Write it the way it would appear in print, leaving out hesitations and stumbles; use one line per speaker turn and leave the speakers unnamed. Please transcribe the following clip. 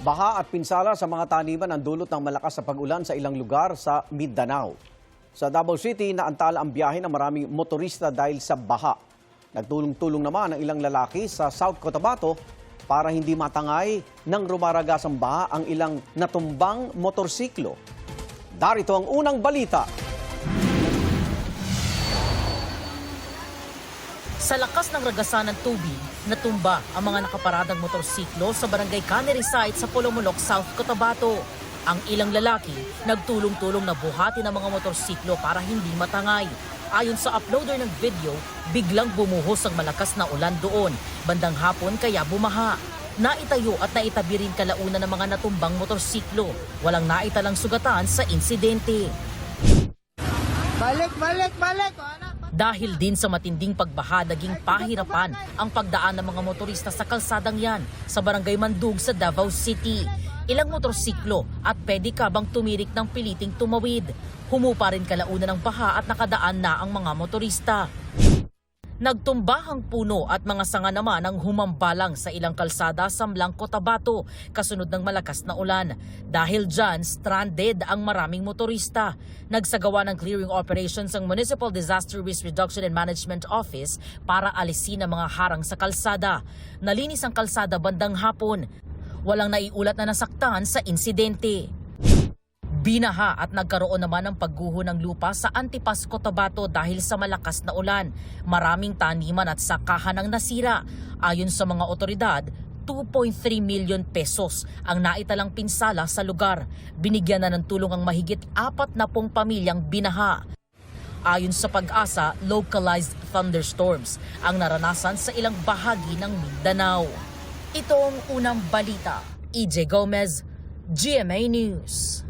Baha at pinsala sa mga taniman ang dulot ng malakas na pag-ulan sa ilang lugar sa Mindanao. Sa Davao City, naantala ang biyahe ng maraming motorista dahil sa baha. Nagtulong-tulong naman ang ilang lalaki sa South Cotabato para hindi matangay ng rumaragasang baha ang ilang natumbang motorsiklo. Darito ang unang balita.
Sa lakas ng ragasan ng tubig, natumba ang mga nakaparadang motorsiklo sa barangay Cannery Site sa Polomolok, South Cotabato. Ang ilang lalaki nagtulong-tulong na buhatin ang mga motorsiklo para hindi matangay. Ayon sa uploader ng video, biglang bumuhos ang malakas na ulan doon. Bandang hapon kaya bumaha. Naitayo at naitabi rin kalaunan ng mga natumbang motorsiklo. Walang naitalang sugatan sa insidente.
Balik!
Dahil din sa matinding pagbaha, naging pahirapan ang pagdaan ng mga motorista sa kalsadang yan sa Barangay Mandug sa Davao City. Ilang motorsiklo at pedicab tumirik ng piliting tumawid. Humupa rin kalaunan ng baha at nakadaan na ang mga motorista. Nagtumbahang puno at mga sanga naman ang humambalang sa ilang kalsada sa Mlang, Cotabato kasunod ng malakas na ulan. Dahil dyan, stranded ang maraming motorista. Nagsagawa ng clearing operations ang Municipal Disaster Risk Reduction and Management Office para alisin ang mga harang sa kalsada. Nalinis ang kalsada bandang hapon. Walang naiulat na nasaktan sa insidente. Binaha at nagkaroon naman ng pagguho ng lupa sa Antipas, Cotabato dahil sa malakas na ulan. Maraming taniman at sakahan ang nasira. Ayon sa mga otoridad, 2.3 million pesos ang naitalang pinsala sa lugar. Binigyan na ng tulong ang mahigit 40 pamilyang binaha. Ayon sa Pag-asa, localized thunderstorms ang naranasan sa ilang bahagi ng Mindanao. Ito ang unang balita. EJ Gomez, GMA News.